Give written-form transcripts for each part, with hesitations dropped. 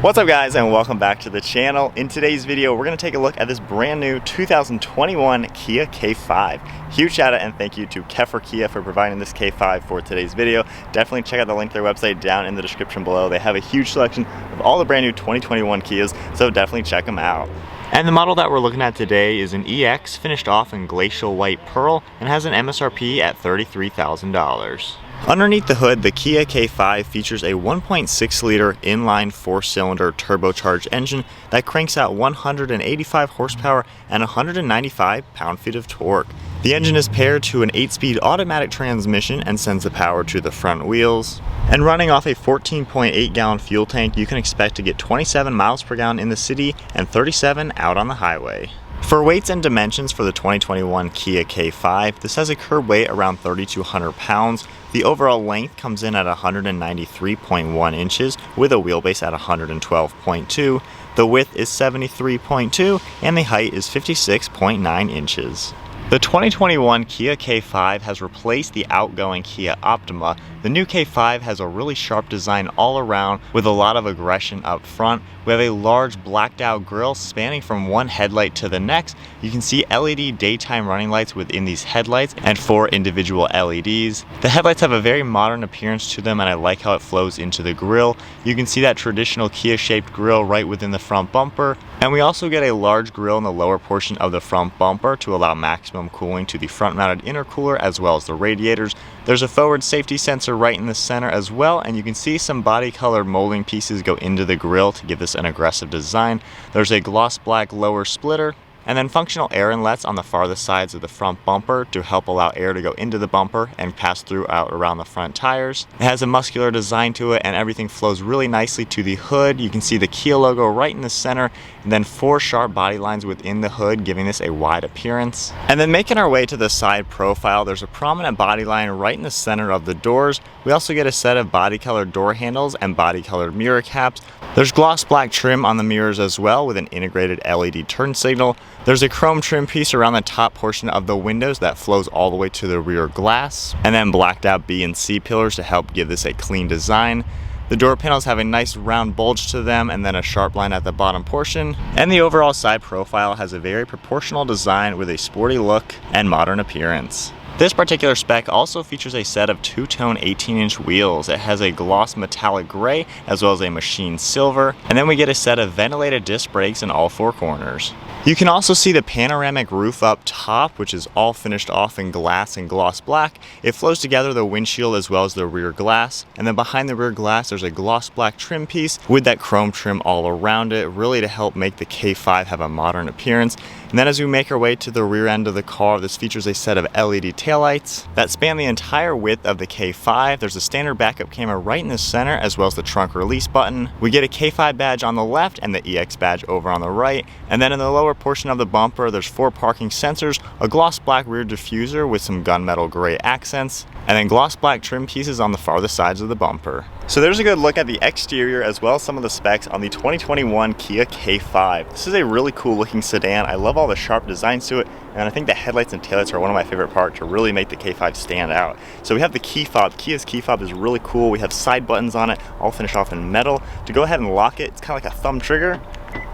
What's up guys, and welcome back to the channel. In today's video we're going to take a look at this brand new 2021 Kia K5. Huge shout out and thank you to Kia for providing this K5 for today's video. Definitely check out the link to their website down in the description below. They have a huge selection of all the brand new 2021 Kias, so definitely check them out. And the model that we're looking at today is an EX finished off in glacial white pearl and has an MSRP at $33,000. Underneath the hood, the Kia K5 features a 1.6-liter inline 4-cylinder turbocharged engine that cranks out 185 horsepower and 195 pound-feet of torque. The engine is paired to an 8-speed automatic transmission and sends the power to the front wheels. And running off a 14.8-gallon fuel tank, you can expect to get 27 miles per gallon in the city and 37 out on the highway. For weights and dimensions for the 2021 Kia K5, this has a curb weight around 3,200 pounds. The overall length comes in at 193.1 inches with a wheelbase at 112.2. The width is 73.2 and the height is 56.9 inches. The 2021 Kia K5 has replaced the outgoing Kia Optima. The new K5 has a really sharp design all around with a lot of aggression up front. We have a large blacked out grille spanning from one headlight to the next. You can see LED daytime running lights within these headlights and 4 individual LEDs. The headlights have a very modern appearance to them and I like how it flows into the grille. You can see that traditional Kia shaped grille right within the front bumper. And we also get a large grille in the lower portion of the front bumper to allow maximum cooling to the front mounted intercooler as well as the radiators. There's a forward safety sensor right in the center as well, and you can see some body colored molding pieces go into the grille to give this an aggressive design. There's a gloss black lower splitter, and then functional air inlets on the farthest sides of the front bumper to help allow air to go into the bumper and pass through out around the front tires. It has a muscular design to it and everything flows really nicely to the hood. You can see the Kia logo right in the center and then 4 sharp body lines within the hood, giving this a wide appearance. And then making our way to the side profile, there's a prominent body line right in the center of the doors. We also get a set of body colored door handles and body colored mirror caps. There's gloss black trim on the mirrors as well with an integrated LED turn signal. There's a chrome trim piece around the top portion of the windows that flows all the way to the rear glass, and then blacked out B and C pillars to help give this a clean design. The door panels have a nice round bulge to them and then a sharp line at the bottom portion. And the overall side profile has a very proportional design with a sporty look and modern appearance. This particular spec also features a set of 2-tone 18-inch wheels. It has a gloss metallic gray as well as a machine silver, and then we get a set of ventilated disc brakes in all 4 corners. You can also see the panoramic roof up top, which is all finished off in glass and gloss black. It flows together the windshield as well as the rear glass, and then behind the rear glass there's a gloss black trim piece with that chrome trim all around it, really to help make the K5 have a modern appearance. And then as we make our way to the rear end of the car, this features a set of LED taillights that span the entire width of the K5. There's a standard backup camera right in the center as well as the trunk release button. We get a K5 badge on the left and the EX badge over on the right. And then in the lower portion of the bumper, there's 4 parking sensors, a gloss black rear diffuser with some gunmetal gray accents, and then gloss black trim pieces on the farthest sides of the bumper. So there's a good look at the exterior as well as some of the specs on the 2021 Kia K5. This is a really cool looking sedan. I love all the sharp designs to it, and I think the headlights and taillights are one of my favorite parts to really make the K5 stand out. So we have the key fob. Kia's key fob is really cool. We have side buttons on it, all finished off in metal. To go ahead and lock it, it's kind of like a thumb trigger.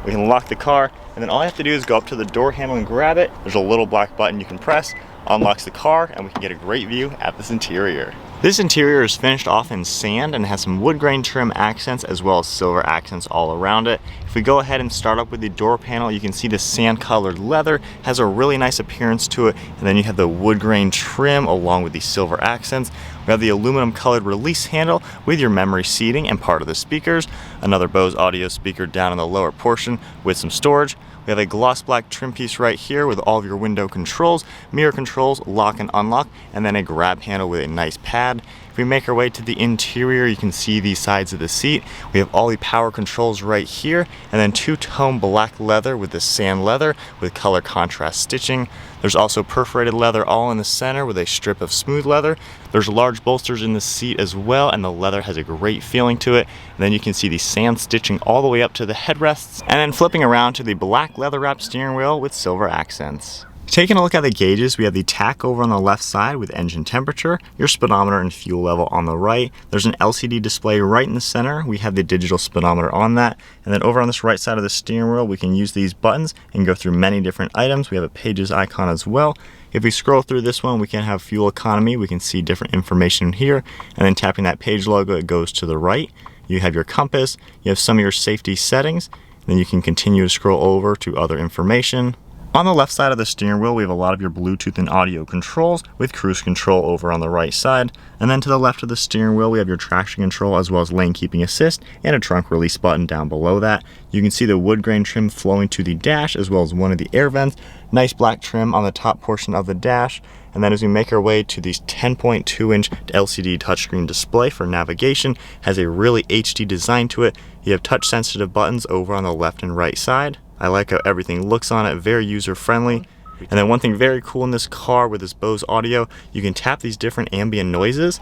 We can lock the car, and then all I have to do is go up to the door handle and grab it. There's a little black button you can press, unlocks the car, and we can get a great view at this interior. This interior is finished off in sand and has some wood grain trim accents as well as silver accents all around it. If we go ahead and start up with the door panel, you can see the sand colored leather has a really nice appearance to it, and then you have the wood grain trim along with the silver accents. We have the aluminum colored release handle with your memory seating and part of the speakers, another Bose audio speaker down in the lower portion with some storage. We have a gloss black trim piece right here with all of your window controls, mirror controls, lock and unlock, and then a grab handle with a nice pad. If we make our way to the interior, you can see the sides of the seat. We have all the power controls right here, and then 2-tone black leather with the sand leather with color contrast stitching. There's also perforated leather all in the center with a strip of smooth leather. There's large bolsters in the seat as well, and the leather has a great feeling to it. And then you can see the sand stitching all the way up to the headrests, and then flipping around to the black leather wrapped steering wheel with silver accents. Taking a look at the gauges, we have the tach over on the left side with engine temperature, your speedometer and fuel level on the right. There's an LCD display right in the center. We have the digital speedometer on that. And then over on this right side of the steering wheel, we can use these buttons and go through many different items. We have a pages icon as well. If we scroll through this one, we can have fuel economy. We can see different information here. And then tapping that page logo, it goes to the right. You have your compass. You have some of your safety settings. Then you can continue to scroll over to other information. On the left side of the steering wheel, we have a lot of your Bluetooth and audio controls with cruise control over on the right side. And then to the left of the steering wheel, we have your traction control as well as lane keeping assist and a trunk release button down below that. You can see the wood grain trim flowing to the dash as well as one of the air vents. Nice black trim on the top portion of the dash. And then as we make our way to these 10.2-inch LCD touchscreen display for navigation, has a really HD design to it. You have touch sensitive buttons over on the left and right side. I like how everything looks on it, very user-friendly. And then one thing very cool in this car with this Bose audio, you can tap these different ambient noises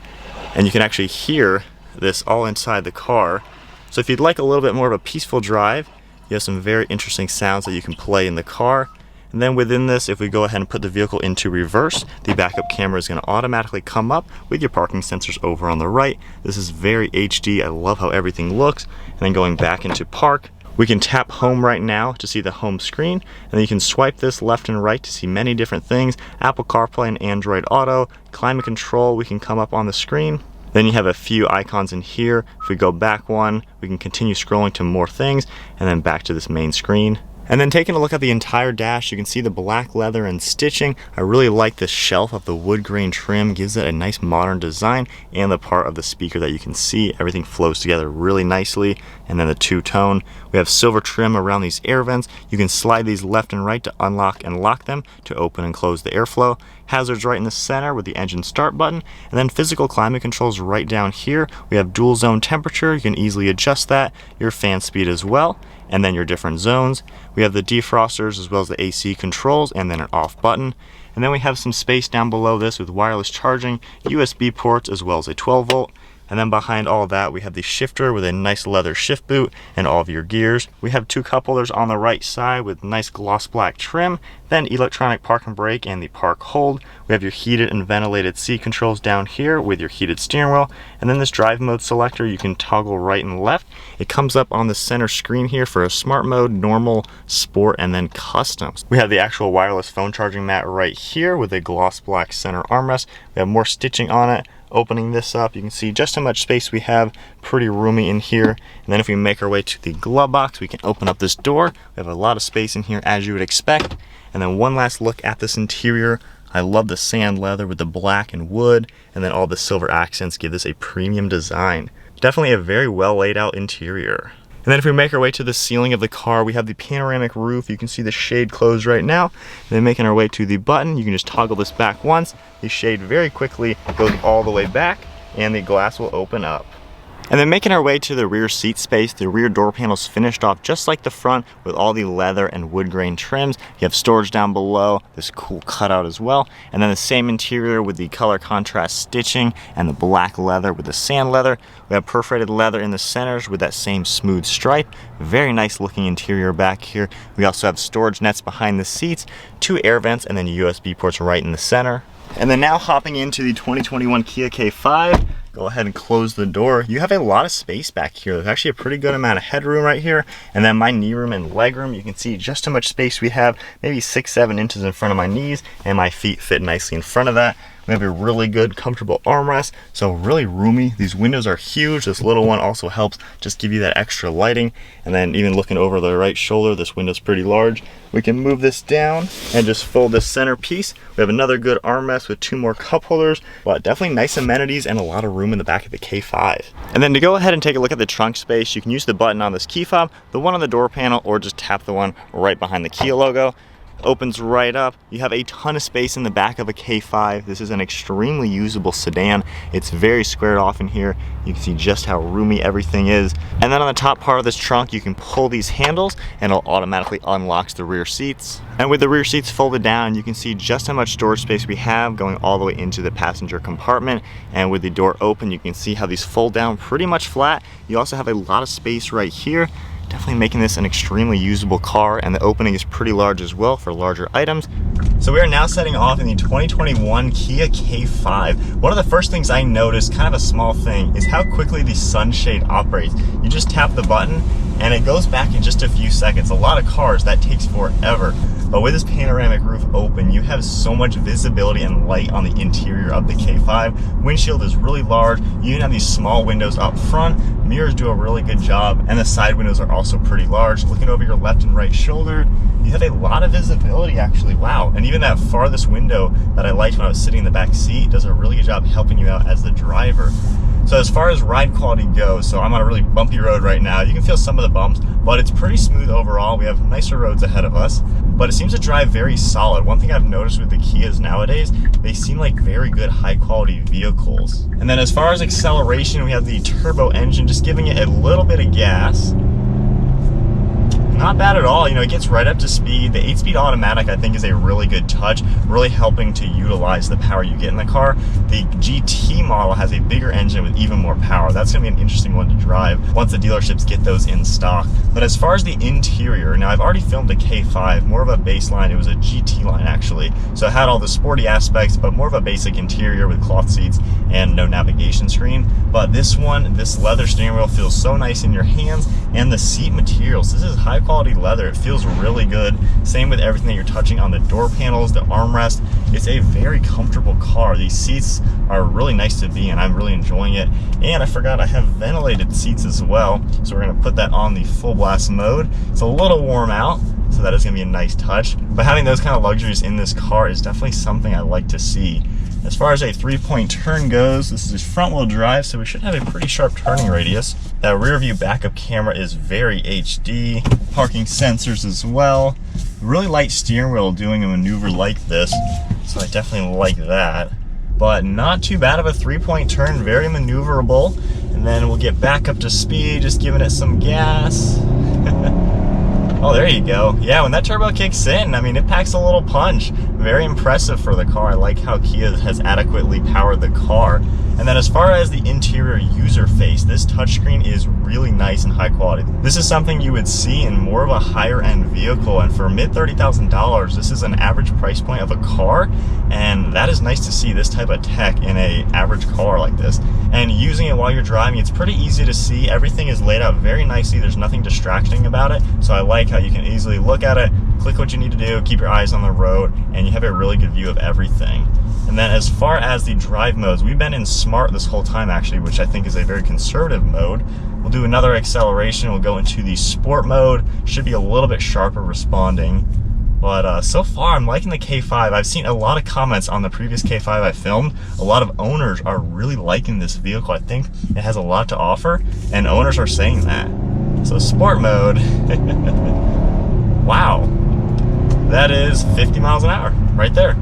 and you can actually hear this all inside the car. So if you'd like a little bit more of a peaceful drive, you have some very interesting sounds that you can play in the car. And then within this, if we go ahead and put the vehicle into reverse, the backup camera is going to automatically come up with your parking sensors over on the right. This is very HD. I love how everything looks. And then going back into park, we can tap home right now to see the home screen, and then you can swipe this left and right to see many different things. Apple CarPlay and Android Auto, climate control, we can come up on the screen. Then you have a few icons in here. If we go back one, we can continue scrolling to more things, and then back to this main screen. And then taking a look at the entire dash, you can see the black leather and stitching. I really like this shelf of the wood grain trim, gives it a nice modern design, and the part of the speaker that you can see, everything flows together really nicely. And then the two-tone, we have silver trim around these air vents. You can slide these left and right to unlock and lock them to open and close the airflow. Hazards right in the center with the engine start button, and then physical climate controls right down here. We have dual zone temperature, you can easily adjust that, your fan speed as well, and then your different zones. We have the defrosters as well as the AC controls, and then an off button. And then we have some space down below this with wireless charging, USB ports, as well as a 12 volt. And then behind all that, we have the shifter with a nice leather shift boot and all of your gears. We have two cup holders on the right side with nice gloss black trim, then electronic park and brake and the park hold. We have your heated and ventilated seat controls down here with your heated steering wheel. And then this drive mode selector, you can toggle right and left. It comes up on the center screen here for a smart mode, normal, sport, and then customs. We have the actual wireless phone charging mat right here with a gloss black center armrest. We have more stitching on it. Opening this up, you can see just how much space we have, pretty roomy in here. And then if we make our way to the glove box, we can open up this door. We have a lot of space in here as you would expect. And then one last look at this interior. I love the sand leather with the black and wood, and then all the silver accents give this a premium design. Definitely a very well laid out interior. And then if we make our way to the ceiling of the car, we have the panoramic roof. You can see the shade closed right now. And then making our way to the button, you can just toggle this back once. The shade very quickly goes all the way back, and the glass will open up. And then making our way to the rear seat space, the rear door panel's finished off just like the front with all the leather and wood grain trims. You have storage down below, this cool cutout as well. And then the same interior with the color contrast stitching and the black leather with the sand leather. We have perforated leather in the centers with that same smooth stripe. Very nice looking interior back here. We also have storage nets behind the seats, two air vents, and then USB ports right in the center. And then now hopping into the 2021 Kia K5. Go ahead and close the door. You have a lot of space back here. There's actually a pretty good amount of headroom right here. And then my knee room and leg room, you can see just how much space we have, maybe 6-7 inches in front of my knees, and my feet fit nicely in front of that. We have a really good, comfortable armrest, so really roomy. These windows are huge. This little one also helps just give you that extra lighting. And then even looking over the right shoulder, this window's pretty large. We can move this down and just fold this center piece. We have another good armrest with two more cup holders, but definitely nice amenities and a lot of room in the back of the K5. And then to go ahead and take a look at the trunk space, you can use the button on this key fob, the one on the door panel, or just tap the one right behind the Kia logo. Opens right up. You have a ton of space in the back of a K5. This is an extremely usable sedan. It's very squared off in here. You can see just how roomy everything is. And then on the top part of this trunk, you can pull these handles and it'll automatically unlock the rear seats. And with the rear seats folded down, you can see just how much storage space we have going all the way into the passenger compartment. And with the door open, you can see how these fold down pretty much flat. You also have a lot of space right here. definitely making this an extremely usable car, and the opening is pretty large as well for larger items. So we are now setting off in the 2021 Kia K5. One of the first things I noticed, kind of a small thing, is how quickly the sunshade operates. You just tap the button and it goes back in just a few seconds. A lot of cars, that takes forever. But with this panoramic roof open, you have so much visibility and light on the interior of the K5. Windshield is really large. You even have these small windows up front. Mirrors do a really good job, and the side windows are also pretty large. Looking over your left and right shoulder, you have a lot of visibility actually. Wow. And even that farthest window that I liked when I was sitting in the back seat does a really good job helping you out as the driver. So as far as ride quality goes, so I'm on a really bumpy road right now. You can feel some of the bumps, but it's pretty smooth overall. We have nicer roads ahead of us, but it seems to drive very solid. One thing I've noticed with the Kias nowadays, they seem like very good high quality vehicles. And then as far as acceleration, we have the turbo engine, just giving it a little bit of gas. Not bad at all. You know, it gets right up to speed. The 8-speed automatic, I think, is a really good touch, really helping to utilize the power you get in the car. The GT model has a bigger engine with even more power. That's going to be an interesting one to drive once the dealerships get those in stock. But as far as the interior, now I've already filmed a K5, more of a baseline. It was a GT line actually. So it had all the sporty aspects, but more of a basic interior with cloth seats and no navigation screen. But this one, this leather steering wheel feels so nice in your hands, and the seat materials. This is high quality leather. It feels really good. Same with everything that you're touching on the door panels, the armrest. It's a very comfortable car. These seats are really nice to be in. I'm really enjoying it. And I forgot I have ventilated seats as well. So we're gonna put that on the full blast mode. It's a little warm out, so that is gonna be a nice touch. But having those kind of luxuries in this car is definitely something I like to see. As far as a 3-point turn goes, this is front wheel drive, so we should have a pretty sharp turning radius. That rear view backup camera is very HD. Parking sensors as well. Really light steering wheel doing a maneuver like this, so I definitely like that. But not too bad of a 3-point turn, very maneuverable. And then we'll get back up to speed, just giving it some gas. Oh, there you go. Yeah, when that turbo kicks in, I mean, it packs a little punch. Very impressive for the car. I like how Kia has adequately powered the car. And then as far as the interior user face, this touchscreen is really nice and high quality. This is something you would see in more of a higher end vehicle, and for mid $30,000, this is an average price point of a car, and that is nice to see this type of tech in a average car like this. And using it while you're driving, it's pretty easy to see. Everything is laid out very nicely. There's nothing distracting about it, so I like how you can easily look at it, click what you need to do, keep your eyes on the road, and you have a really good view of everything. And then as far as the drive modes, we've been in Smart this whole time actually, which I think is a very conservative mode. We'll do another acceleration. We'll go into the Sport mode. Should be a little bit sharper responding. But so far, I'm liking the K5. I've seen a lot of comments on the previous K5 I filmed. A lot of owners are really liking this vehicle. I think it has a lot to offer, and owners are saying that. So Sport mode, wow. That is 50 miles an hour right there.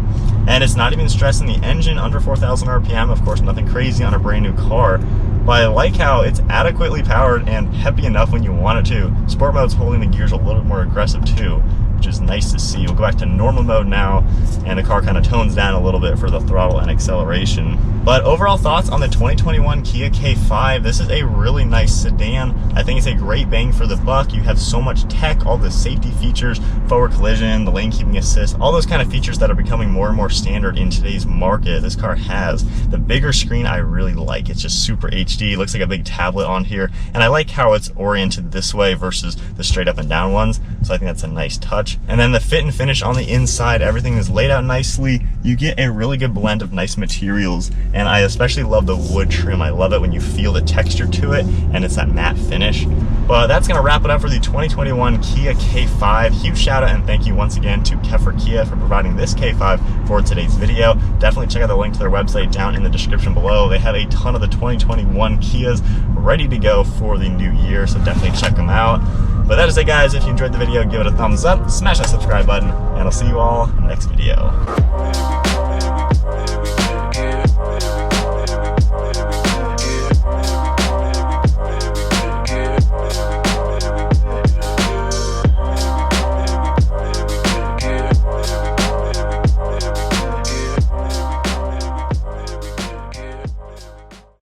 And it's not even stressing the engine, under 4,000 RPM. Of course, nothing crazy on a brand new car. But I like how it's adequately powered and peppy enough when you want it to. Sport mode's holding the gears a little bit more aggressive too, which is nice to see. We'll go back to normal mode now, and the car kind of tones down a little bit for the throttle and acceleration. But overall thoughts on the 2021 Kia K5. This is a really nice sedan. I think it's a great bang for the buck. You have so much tech, all the safety features, forward collision, the lane keeping assist, all those kind of features that are becoming more and more standard in today's market. This car has the bigger screen. I really like. It's just super HD. It looks like a big tablet on here, and I like how it's oriented this way versus the straight up and down ones. So I think that's a nice touch. And then the fit and finish on the inside, everything is laid out nicely. You get a really good blend of nice materials, and I especially love the wood trim. I love it when you feel the texture to it, and it's that matte finish. But that's gonna wrap it up for the 2021 Kia K5. Huge shout out and thank you once again to Kia for providing this K5 for today's video. Definitely check out the link to their website down in the description below. They have a ton of the 2021 Kias ready to go for the new year, so definitely check them out. But that is it, guys. If you enjoyed the video, give it a thumbs up, smash that subscribe button, and I'll see you all next video.